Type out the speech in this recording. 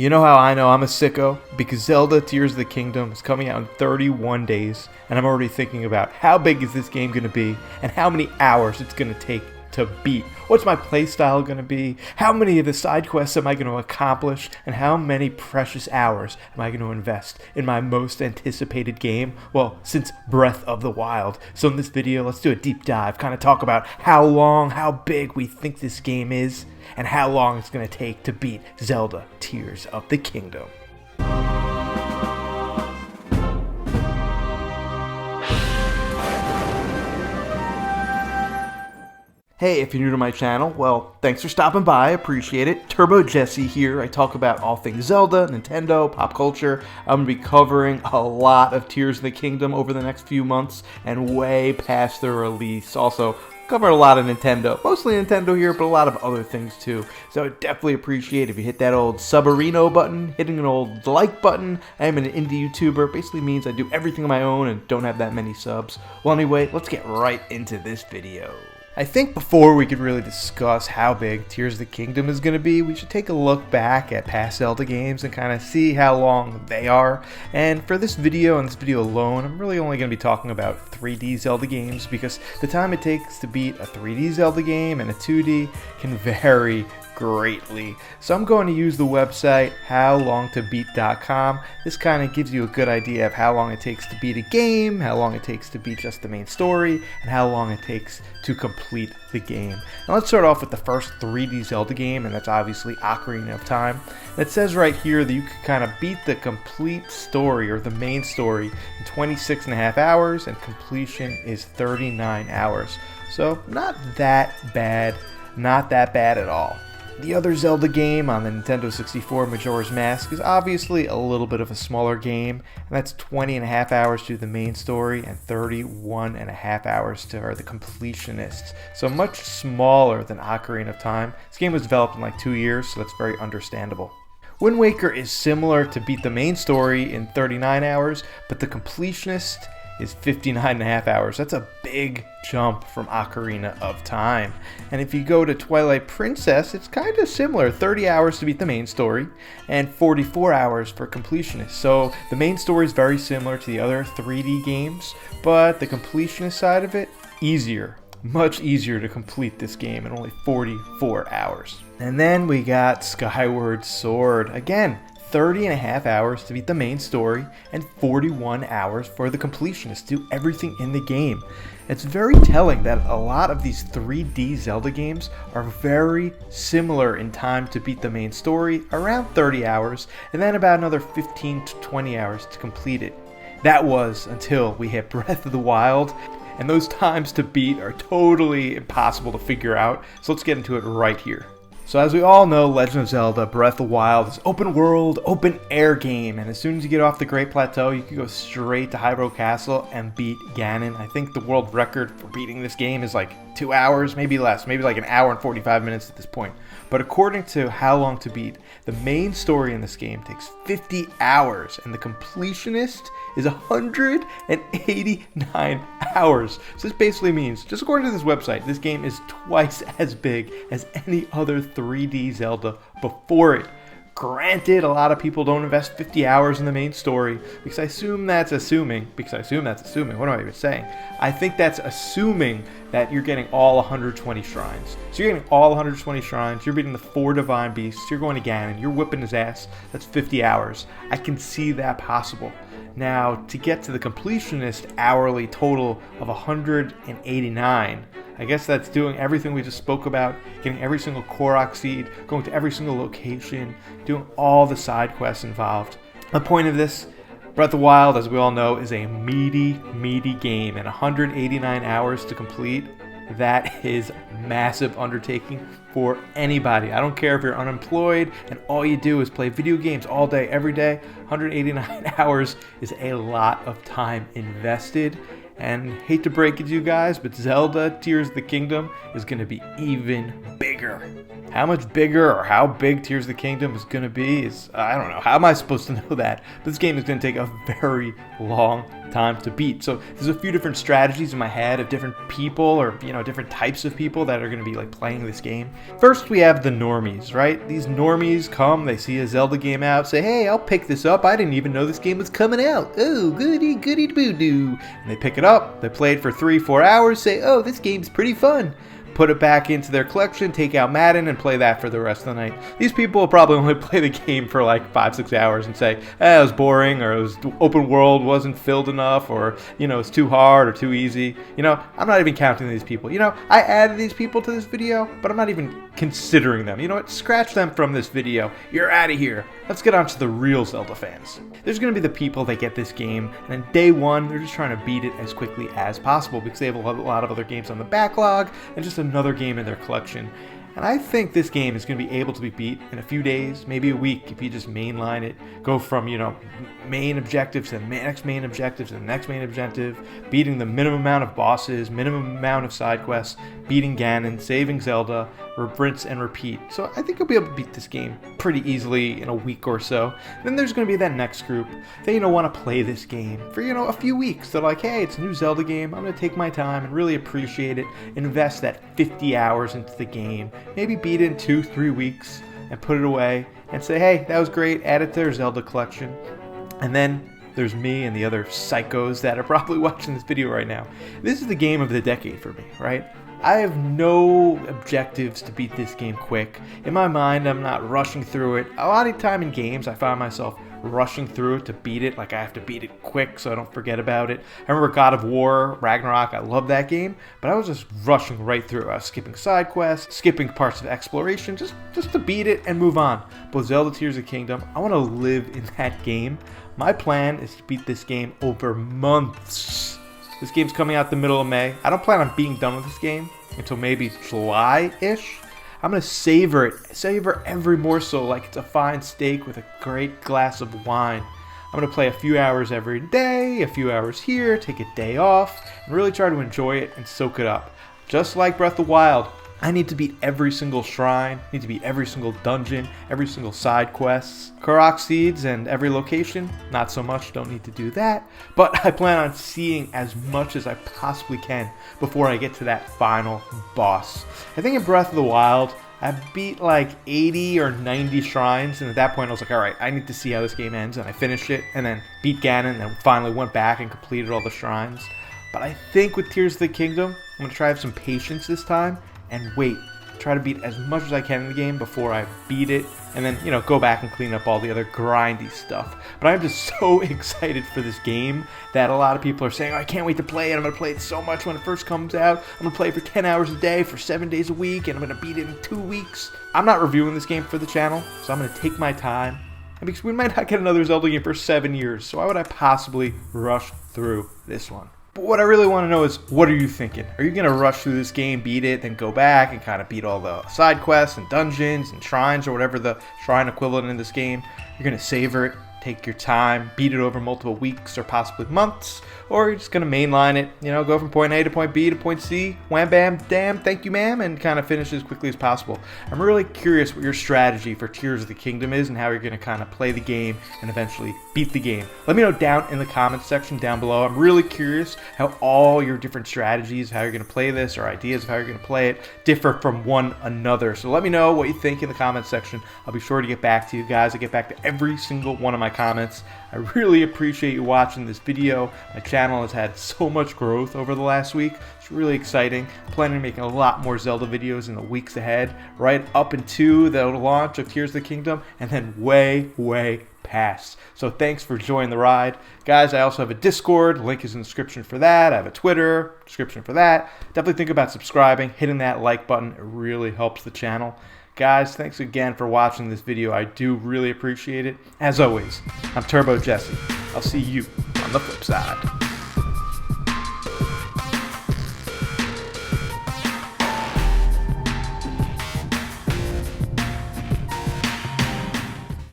You know how I know I'm a sicko? Because Zelda Tears of the Kingdom is coming out in 31 days, and I'm already thinking about how big is this game going to be, and how many hours it's going to take to beat. What's my playstyle going to be? How many of the side quests am I going to accomplish? And how many precious hours am I going to invest in my most anticipated game? Well, since Breath of the Wild. So in this video, let's do a deep dive, kind of talk about how long, how big we think this game is, and how long it's going to take to beat Zelda Tears of the Kingdom. Hey, if you're new to my channel, well, thanks for stopping by, appreciate it. Turbo Jesse here. I talk about all things Zelda, Nintendo, pop culture. I'm going to be covering a lot of Tears of the Kingdom over the next few months and way past the release. Also, cover a lot of Nintendo, mostly Nintendo here, but a lot of other things too. So I definitely appreciate if you hit that old subarino button, hitting an old like button. I am an indie YouTuber, basically means I do everything on my own and don't have that many subs. Well, anyway, let's get right into this video. I think before we could really discuss how big Tears of the Kingdom is going to be, we should take a look back at past Zelda games and kind of see how long they are. And for this video and this video alone, I'm really only going to be talking about 3D Zelda games because the time it takes to beat a 3D Zelda game and a 2D can vary greatly. So I'm going to use the website howlongtobeat.com. This kind of gives you a good idea of how long it takes to beat a game, how long it takes to beat just the main story, and how long it takes to complete the game. Now let's start off with the first 3D Zelda game, and that's obviously Ocarina of Time. It says right here that you can kind of beat the complete story or the main story in 26 and a half hours, and completion is 39 hours. So not that bad, not that bad at all. The other Zelda game on the Nintendo 64, Majora's Mask, is obviously a little bit of a smaller game, and that's 20 and a half hours to the main story and 31 and a half hours to the completionists. So much smaller than Ocarina of Time. This game was developed in like 2 years, so that's very understandable. Wind Waker is similar to beat the main story in 39 hours, but the completionist is 59 and a half hours. That's a big jump from Ocarina of Time. And if you go to Twilight Princess, it's kind of similar. 30 hours to beat the main story and 44 hours for completionist. So the main story is very similar to the other 3D games, but the completionist side of it, easier. Much easier to complete this game in only 44 hours. And then we got Skyward Sword. Again, 30 and a half hours to beat the main story and 41 hours for the completionist to do everything in the game. It's very telling that a lot of these 3D Zelda games are very similar in time to beat the main story, around 30 hours, and then about another 15 to 20 hours to complete it. That was until we hit Breath of the Wild, and those times to beat are totally impossible to figure out, so let's get into it right here. So as we all know, Legend of Zelda Breath of the Wild is open world, open air game, and as soon as you get off the Great Plateau, you can go straight to Hyrule Castle and beat Ganon. I think the world record for beating this game is like 2 hours, maybe less, maybe like an hour and 45 minutes at this point. But according to How Long to Beat, the main story in this game takes 50 hours, and the completionist is 189 hours. So this basically means, just according to this website, this game is twice as big as any other 3D Zelda before it. Granted, a lot of people don't invest 50 hours in the main story, because I assume that's assuming, what am I even saying? I think that's assuming that you're getting all 120 shrines. So you're getting all 120 shrines, you're beating the 4 divine beasts, you're going to Ganon, you're whipping his ass, that's 50 hours. I can see that possible. Now, to get to the completionist hourly total of 189, I guess that's doing everything we just spoke about, getting every single Korok seed, going to every single location, doing all the side quests involved. The point of this, Breath of the Wild, as we all know, is a meaty game, and 189 hours to complete, that is massive undertaking for anybody. I don't care if you're unemployed and all you do is play video games all day, every day. 189 hours is a lot of time invested. And hate to break it to you guys, but Zelda Tears of the Kingdom is going to be even bigger. How much bigger or how big Tears of the Kingdom is going to be is, I don't know. How am I supposed to know that? This game is going to take a very long time to beat. So there's a few different strategies in my head of different people, or different types of people that are going to be like playing this game. First, we have the normies, right? These normies come, they see a Zelda game out, say, hey, I'll pick this up. I didn't even know this game was coming out. Oh, goody, goody boo-doo. And they pick it up, they play it for 3-4 hours, say, oh, this game's pretty fun. Put it back into their collection, take out Madden, and play that for the rest of the night. These people will probably only play the game for like 5-6 hours and say, it was boring, or it was open world wasn't filled enough, or it's too hard or too easy. I'm not even counting these people. I added these people to this video, but I'm not even considering them. You know what? Scratch them from this video. You're out of here. Let's get on to the real Zelda fans. There's going to be the people that get this game, and on day one, they're just trying to beat it as quickly as possible because they have a lot of other games on the backlog and just another game in their collection. And I think this game is going to be able to be beat in a few days, maybe a week, if you just mainline it. Go from, main objectives to the next main objective to the next main objective, beating the minimum amount of bosses, minimum amount of side quests, beating Ganon, saving Zelda, rinse and repeat. So I think you'll be able to beat this game pretty easily in a week or so. Then there's going to be that next group. They, want to play this game for, a few weeks. They're like, hey, it's a new Zelda game. I'm going to take my time and really appreciate it. Invest that 50 hours into the game. Maybe beat it in 2-3 weeks and put it away and say, hey, that was great. Add it to their Zelda collection. And then there's me and the other psychos that are probably watching this video right now. This is the game of the decade for me, right? I have no objectives to beat this game quick. In my mind, I'm not rushing through it. A lot of time in games, I find myself rushing through it to beat it. Like I have to beat it quick so I don't forget about it. I remember God of War, Ragnarok, I love that game, but I was just rushing right through. I was skipping side quests, skipping parts of exploration, just to beat it and move on. But Zelda Tears of the Kingdom, I want to live in that game. My plan is to beat this game over months. This game's coming out the middle of May. I don't plan on being done with this game until maybe July-ish. I'm going to savor every morsel like it's a fine steak with a great glass of wine. I'm going to play a few hours every day, a few hours here, take a day off, and really try to enjoy it and soak it up. Just like Breath of the Wild, I need to beat every single shrine, need to beat every single dungeon, every single side quests. Korok seeds and every location, not so much, don't need to do that. But I plan on seeing as much as I possibly can before I get to that final boss. I think in Breath of the Wild, I beat like 80 or 90 shrines, and at that point I was like, alright, I need to see how this game ends, and I finished it, and then beat Ganon, and then finally went back and completed all the shrines. But I think with Tears of the Kingdom, I'm going to try to have some patience this time, and wait, try to beat as much as I can in the game before I beat it, and then, go back and clean up all the other grindy stuff. But I'm just so excited for this game that a lot of people are saying, oh, I can't wait to play it, I'm going to play it so much when it first comes out, I'm going to play it for 10 hours a day, for 7 days a week, and I'm going to beat it in 2 weeks. I'm not reviewing this game for the channel, so I'm going to take my time, and because we might not get another Zelda game for 7 years, so why would I possibly rush through this one? But what I really want to know is, what are you thinking? Are you going to rush through this game, beat it, then go back and kind of beat all the side quests and dungeons and shrines or whatever the shrine equivalent in this game? You're going to savor it, take your time, beat it over multiple weeks or possibly months, or you're just going to mainline it, go from point A to point B to point C, wham bam, damn, thank you ma'am, and kind of finish as quickly as possible. I'm really curious what your strategy for Tears of the Kingdom is and how you're going to kind of play the game and eventually beat the game. Let me know down in the comments section down below. I'm really curious how all your different strategies, how you're going to play this, or ideas of how you're going to play it differ from one another. So let me know what you think in the comments section. I'll be sure to get back to you guys. I get back to every single one of my comments. I really appreciate you watching this video. My channel has had so much growth over the last week. It's really exciting. I'm planning on making a lot more Zelda videos in the weeks ahead, right up into the launch of Tears of the Kingdom, and then way past. So thanks for joining the ride. Guys, I also have a Discord. Link is in the description for that. I have a Twitter, description for that. Definitely think about subscribing, hitting that like button. It really helps the channel. Guys, thanks again for watching this video. I do really appreciate it. As always, I'm Turbo Jesse. I'll see you on the flip side.